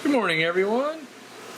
Good morning, everyone.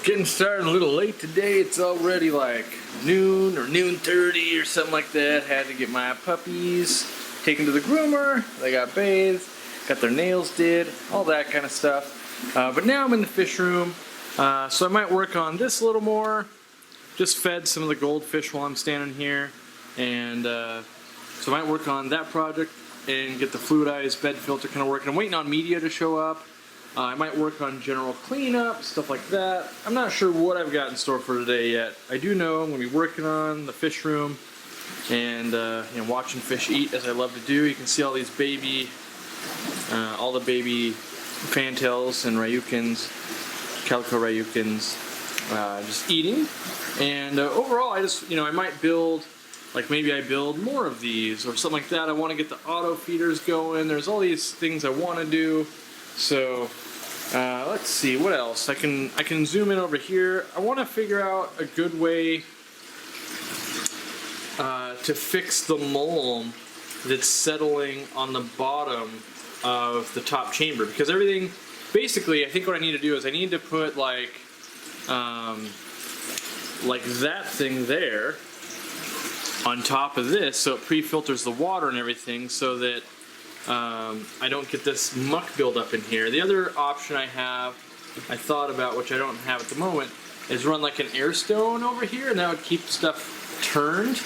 Getting started a little late today. It's already like noon or noon 30 or something like that. Had to get my puppies taken to the groomer. They got bathed, got their nails did, all that kind of stuff. But now I'm in the fish room, so I might work on this a little more. Just fed some of the goldfish while I'm standing here, and so I might work on that project and get the fluidized bed filter kind of working. I'm waiting on media to show up. I might work on general cleanup, stuff like that. I'm not sure what I've got in store for today yet. I do know I'm going to be working on the fish room and watching fish eat, as I love to do. You can see all these baby, all the baby fantails and ryukins, calico ryukins, just eating. And overall, I might build, like maybe I build more of these or something like that. I want to get the auto feeders going. There's all these things I want to do. So let's see what else. I can zoom in over here. I want to figure out a good way to fix the mulm that's settling on the bottom of the top chamber, because everything, basically, I think what I need to do is I need to put like that thing there on top of this, so it pre-filters the water and everything, so that I don't get this muck buildup in here. The other option I thought about, which I don't have at the moment, is run like an air stone over here, and that would keep stuff turned.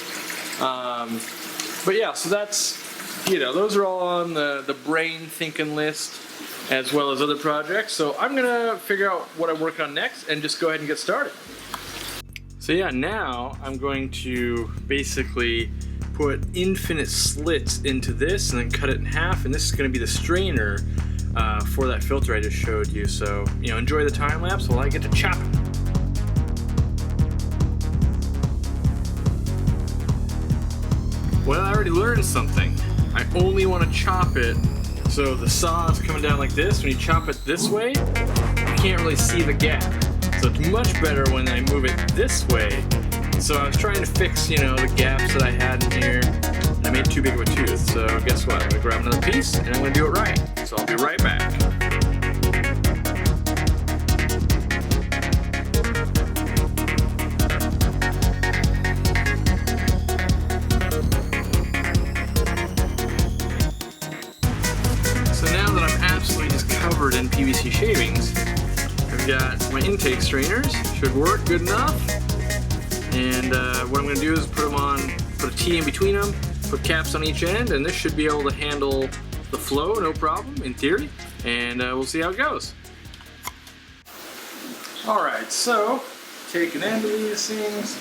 But yeah, so that's, those are all on the brain thinking list, as well as other projects. So I'm gonna figure out what I work on next and just go ahead and get started. So yeah, now I'm going to basically put infinite slits into this and then cut it in half, and this is going to be the strainer for that filter I just showed you. So enjoy the time lapse while I get to chop it. Well, I already learned something. I only want to chop it so the saw is coming down like this. When you chop it this way, you can't really see the gap. So it's much better when I move it this way. So I was trying to fix, the gaps that I had in here. I made too big of a tooth, so guess what? I'm gonna grab another piece and I'm gonna do it right. So I'll be right back. So now that I'm absolutely just covered in PVC shavings, I've got my intake strainers. Should work good enough. And what I'm going to do is put a T in between them, put caps on each end, and this should be able to handle the flow, no problem, in theory. And we'll see how it goes. Alright, so take an end of these things,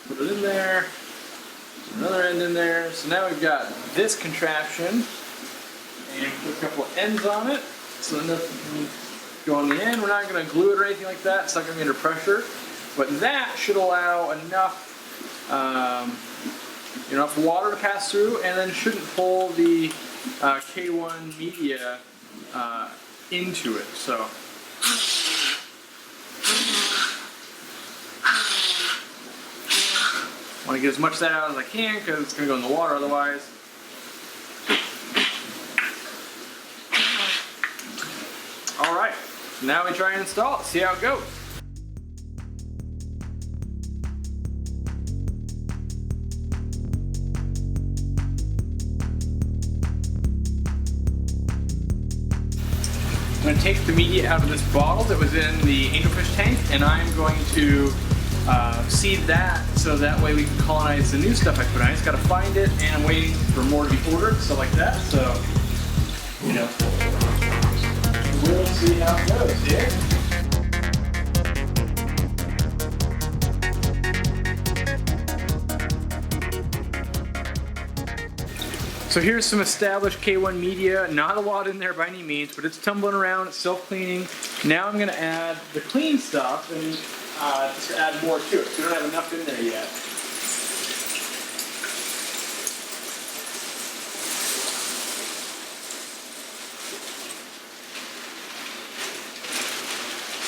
put it in there, put another end in there. So now we've got this contraption, and put a couple of ends on it, so nothing can go on the end. We're not going to glue it or anything like that, it's not going to be under pressure. But that should allow enough, enough water to pass through, and then shouldn't pull the K1 media into it. So, I want to get as much of that out as I can because it's going to go in the water otherwise. All right, now we try and install it. See how it goes. I'm going to take the media out of this bottle that was in the angelfish tank, and I'm going to seed that so that way we can colonize the new stuff I put on. I just got to find it, and I'm waiting for more to be ordered, stuff like that. So, we'll see how it goes here. So here's some established K1 media, not a lot in there by any means, but it's tumbling around, it's self-cleaning. Now I'm going to add the clean stuff and just add more to it. We don't have enough in there yet.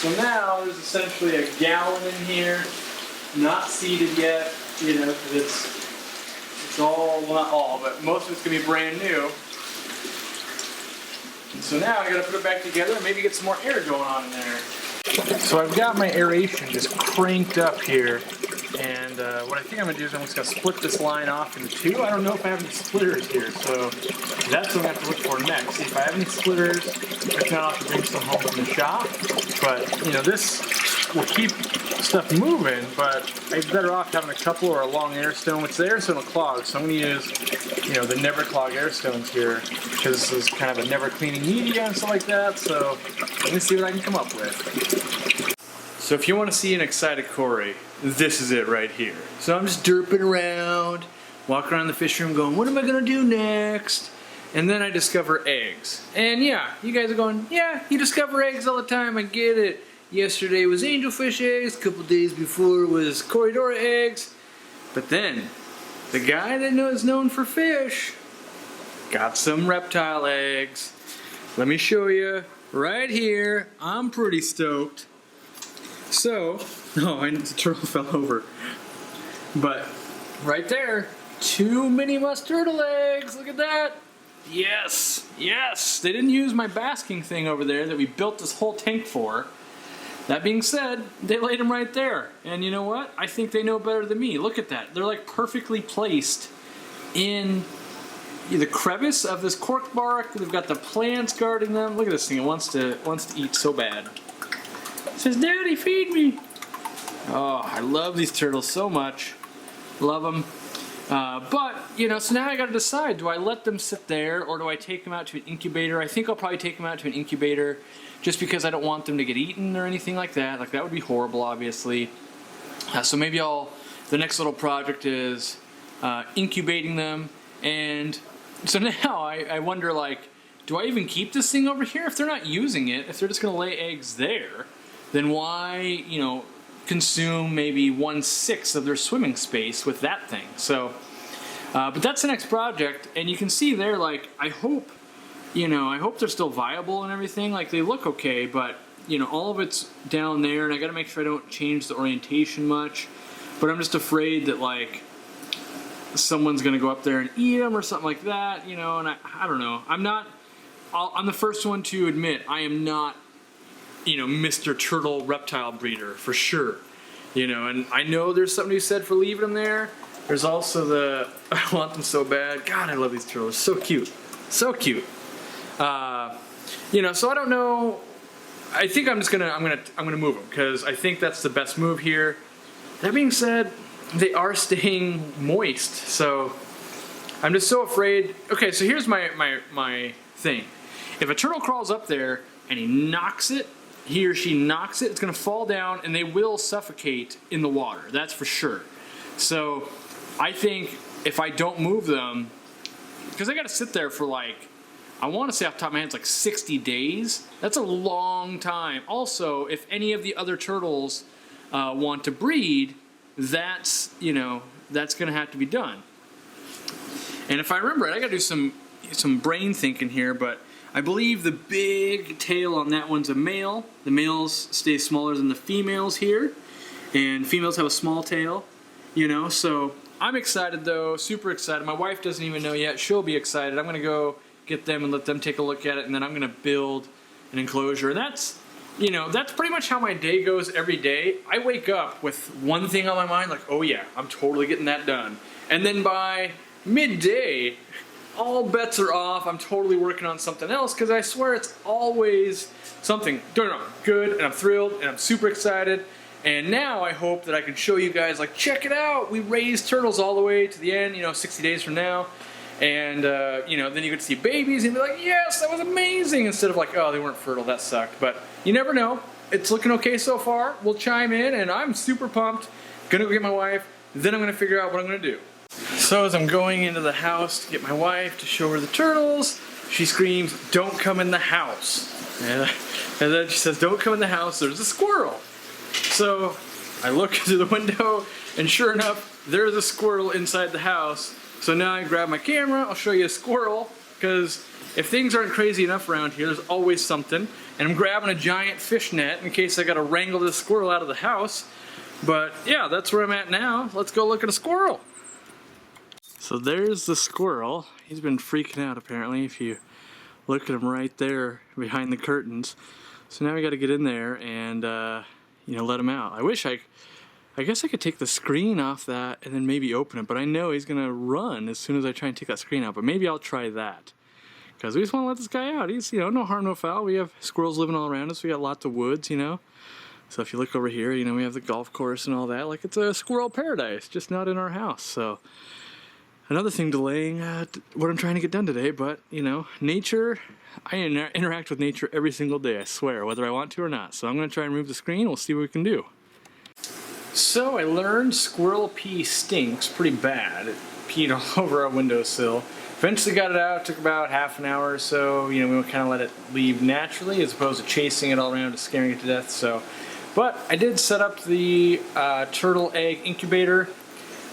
So now there's essentially a gallon in here, not seeded yet, because it's all, well not all, but most of it's going to be brand new. so now I gotta put it back together and maybe get some more air going on in there. So I've got my aeration just cranked up here, and what I think I'm gonna do is I'm just gonna split this line off into two. I don't know if I have any splitters here, so that's what I have to look for next. See if I have any splitters. If not, I'll have to bring some home from the shop. But you know, this will keep stuff moving, but I'm better off having a couple or a long air stone, which the air stone will clog. So I'm going to use, you know, the never clog air stones here, because this is kind of a never cleaning media and stuff like that. So let me see what I can come up with. So if you want to see an excited Corey, this is it right here. So I'm just derping around, walking around the fish room going, what am I going to do next? And then I discover eggs. And yeah, you guys are going, yeah, you discover eggs all the time, I get it. Yesterday was angelfish eggs, a couple days before was Corydora eggs. But then, the guy that is known for fish got some reptile eggs. Let me show you right here. I'm pretty stoked. So, oh, and the turtle fell over. But right there, 2 Mini Musk Turtle eggs. Look at that. Yes, yes. They didn't use my basking thing over there that we built this whole tank for. That being said, they laid them right there. And you know what? I think they know better than me. Look at that. They're like perfectly placed in the crevice of this cork bark. They've got the plants guarding them. Look at this thing. It wants to eat so bad. It says, Daddy, feed me. Oh, I love these turtles so much. Love them. But, you know, so now I got to decide. Do I let them sit there or do I take them out to an incubator? I think I'll probably take them out to an incubator, just because I don't want them to get eaten or anything like that. Like, that would be horrible, obviously. So maybe the next little project is incubating them. And so now I wonder, like, do I even keep this thing over here? If they're not using it, if they're just going to lay eggs there, then why, you know, consume maybe 1/6 of their swimming space with that thing? So, but that's the next project. And you can see there, like, I hope they're still viable and everything. Like, they look okay, but, you know, all of it's down there, and I gotta make sure I don't change the orientation much. But I'm just afraid that, like, someone's gonna go up there and eat them or something like that, you know, and I don't know. I'm the first one to admit I am not, you know, Mr. Turtle reptile breeder, for sure. You know, and I know there's something to be said for leaving them there. There's also I want them so bad. God, I love these turtles. So cute. So cute. You know, so I don't know. I think I'm gonna move them because I think that's the best move here. That being said, they are staying moist, so I'm just so afraid. Okay, so here's my thing. If a turtle crawls up there and he or she knocks it, it's gonna fall down and they will suffocate in the water. That's for sure. So I think if I don't move them, because they gotta sit there for, like, I want to say off the top of my head, it's like 60 days. That's a long time. Also, if any of the other turtles want to breed, that's going to have to be done. And if I remember it, I got to do some brain thinking here, but I believe the big tail on that one's a male. The males stay smaller than the females here, and females have a small tail, you know. So I'm excited, though, super excited. My wife doesn't even know yet. She'll be excited. I'm going to go get them and let them take a look at it, and then I'm gonna build an enclosure. And that's pretty much how my day goes every day. I wake up with one thing on my mind, like, oh yeah, I'm totally getting that done. And then by midday, all bets are off. I'm totally working on something else, because I swear it's always something good, and I'm thrilled, and I'm super excited. And now I hope that I can show you guys, like, check it out. We raised turtles all the way to the end, 60 days from now. And, then you get to see babies and be like, yes, that was amazing, instead of like, oh, they weren't fertile, that sucked. But you never know. It's looking okay so far. We'll chime in, and I'm super pumped. Gonna go get my wife, then I'm gonna figure out what I'm gonna do. So as I'm going into the house to get my wife to show her the turtles, she screams, don't come in the house. And then she says, don't come in the house, there's a squirrel. So I look through the window, and sure enough, there's a squirrel inside the house. So now I grab my camera, I'll show you a squirrel, because if things aren't crazy enough around here, there's always something. And I'm grabbing a giant fish net in case I gotta wrangle this squirrel out of the house. But yeah, that's where I'm at now. Let's go look at a squirrel. So there's the squirrel. He's been freaking out apparently. If you Look at them right there behind the curtains. So now we got to get in there and let him out. I guess I could take the screen off that and then maybe open it, but I know he's gonna run as soon as I try and take that screen out. But maybe I'll try that because we just want to let this guy out. He's no harm, no foul. We have squirrels living all around us. We got lots of woods, So if you look over here, we have the golf course and all that. Like it's a squirrel paradise, just not in our house. So another thing delaying what I'm trying to get done today, but nature, I interact with nature every single day, I swear, whether I want to or not. So I'm going to try and remove the screen. We'll see what we can do. So I learned squirrel pee stinks pretty bad. It peed all over our windowsill. Eventually got it out. It took about half an hour or so. We kind of let it leave naturally as opposed to chasing it all around and scaring it to death. But I did set up the turtle egg incubator.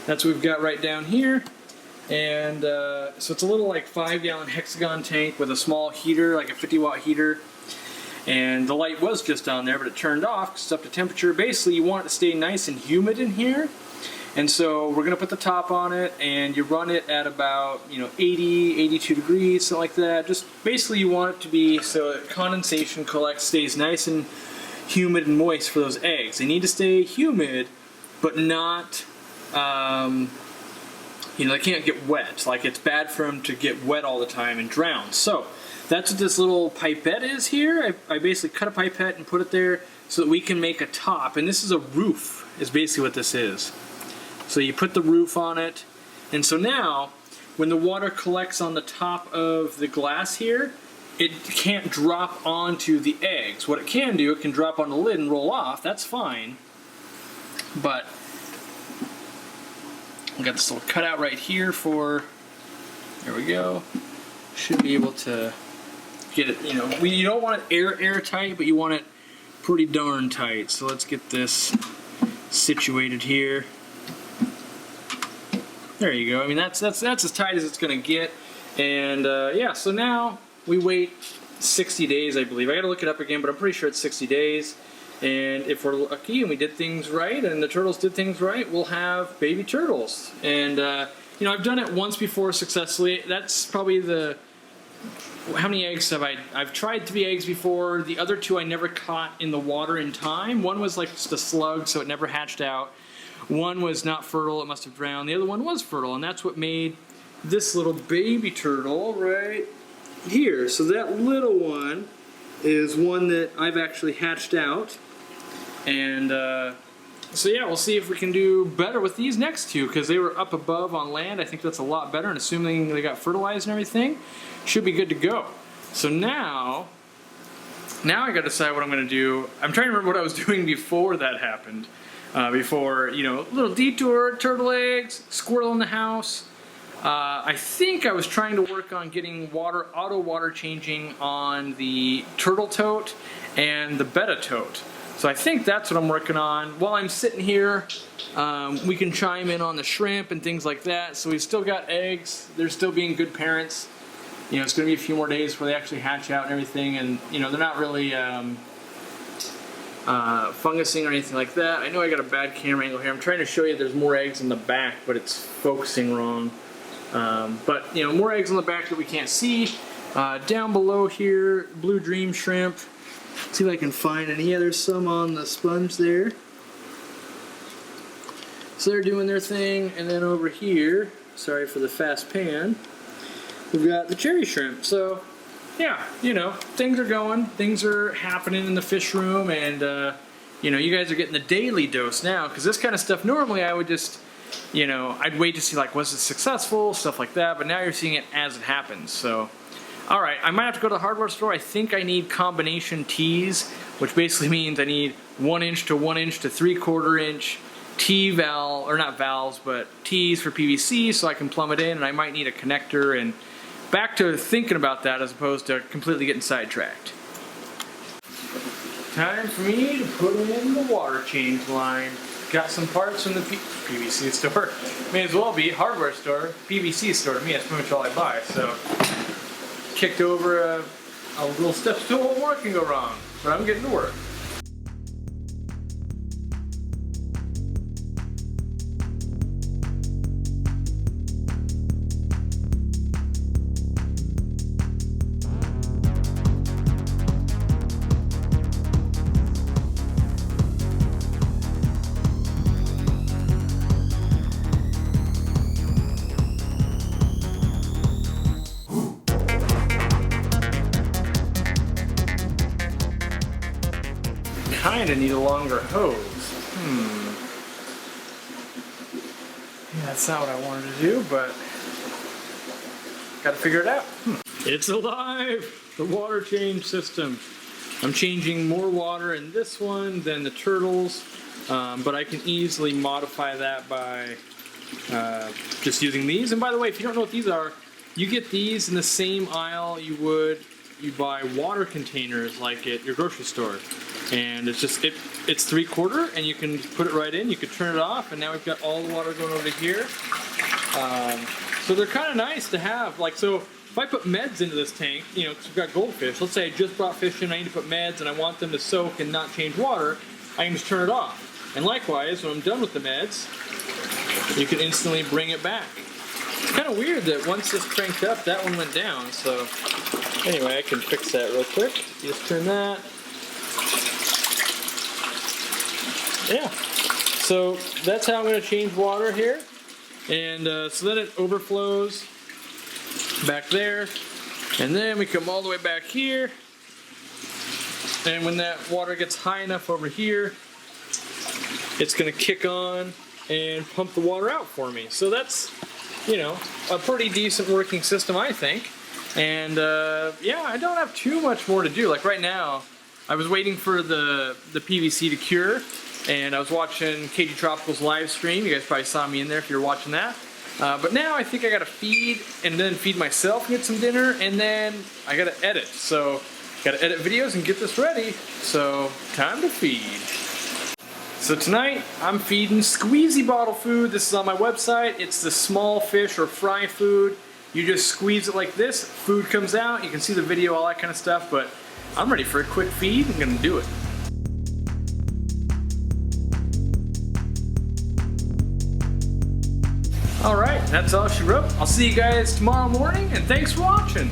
That's what we've got right down here. And so it's a little 5-gallon hexagon tank with a small heater, like a 50-watt heater. And the light was just on there, but it turned off because it's up to temperature. Basically, you want it to stay nice and humid in here. And so we're going to put the top on it, and you run it at about 80, 82 degrees, something like that. Just basically you want it to be so that condensation collects, stays nice and humid and moist for those eggs. They need to stay humid, but not... they can't get wet. It's bad for them to get wet all the time and drown. So that's what this little pipette is here. I basically cut a pipette and put it there so that we can make a top. And this is a roof, is basically what this is. So you put the roof on it. And so now, when the water collects on the top of the glass here, it can't drop onto the eggs. What it can do, it can drop on the lid and roll off. That's fine. But we got this little cutout right here for, there we go. Should be able to get it, you don't want it airtight, but you want it pretty darn tight. So let's get this situated here. There you go. I mean, that's as tight as it's going to get. And yeah, so now we wait 60 days, I believe. I got to look it up again, but I'm pretty sure it's 60 days. And if we're lucky and we did things right and the turtles did things right, we'll have baby turtles. And, I've done it once before successfully. That's probably how many eggs have I've tried 3 eggs before. The other 2 I never caught in the water in time. One was just a slug, so it never hatched out. One was not fertile, it must have drowned. The other one was fertile, and that's what made this little baby turtle right here. So that little one is one that I've actually hatched out. And so yeah, we'll see if we can do better with these next 2, because they were up above on land. I think that's a lot better, and assuming they got fertilized and everything, should be good to go. So now I got to decide what I'm going to do. I'm trying to remember what I was doing before that happened. Before, little detour, turtle eggs, squirrel in the house. I think I was trying to work on getting auto water changing on the turtle tote and the betta tote. So I think that's what I'm working on. While I'm sitting here, we can chime in on the shrimp and things like that. So we've still got eggs. They're still being good parents. It's going to be a few more days before they actually hatch out and everything. And, they're not really fungusing or anything like that. I know I got a bad camera angle here. I'm trying to show you there's more eggs in the back, but it's focusing wrong. But, more eggs in the back that we can't see. Down below here, blue dream shrimp. See if I can find any. Yeah, there's some on the sponge there. So they're doing their thing. And then over here, sorry for the fast pan, we've got the cherry shrimp. So yeah, things are going, things are happening in the fish room, and you guys are getting the daily dose now, because this kind of stuff normally I would just, I'd wait to see was it successful, stuff like that, but now you're seeing it as it happens. So alright, I might have to go to the hardware store. I think I need combination tees, which basically means I need 1 inch to 1 inch to 3/4 inch T valve, or not valves, but T's for PVC, so I can plumb it in, and I might need a connector, and back to thinking about that as opposed to completely getting sidetracked. Time for me to put in the water change line. Got some parts from the PVC store. May as well be hardware store, PVC store to me. That's pretty much all I buy. So kicked over a little step stool. What can go wrong? But I'm getting to work. kind of need a longer hose. Yeah, that's not what I wanted to do, but gotta figure it out. It's alive! The water change system. I'm changing more water in this one than the turtles, but I can easily modify that by just using these. And by the way, if you don't know what these are, you get these in the same aisle you buy water containers like at your grocery store. And it's just, it's 3/4 and you can put it right in, you can turn it off, and now we've got all the water going over to here. So they're kind of nice to have. Like, so if I put meds into this tank, you know, 'cause we've got goldfish, let's say I just brought fish in, I need to put meds and I want them to soak and not change water, I can just turn it off. And likewise, when I'm done with the meds, you can instantly bring it back. It's kind of weird that once this cranked up, that one went down. So anyway, I can fix that real quick. You just turn that. Yeah. So that's how I'm going to change water here. And so then it overflows back there. And then we come all the way back here. And when that water gets high enough over here, it's going to kick on and pump the water out for me. So that's, you know, a pretty decent working system, I think. And yeah, I don't have too much more to do. Like right now, I was waiting for the PVC to cure, and I was watching KG Tropical's live stream. You guys probably saw me in there if you're watching that. But now I think I gotta feed and then feed myself and get some dinner, and then I gotta edit. So gotta edit videos and get this ready. So time to feed. So tonight I'm feeding squeezy bottle food. This is on my website. It's the small fish or fry food. You just squeeze it like this, food comes out. You can see the video, all that kind of stuff, but I'm ready for a quick feed. I'm gonna do it. All right, that's all she wrote. I'll see you guys tomorrow morning, and thanks for watching.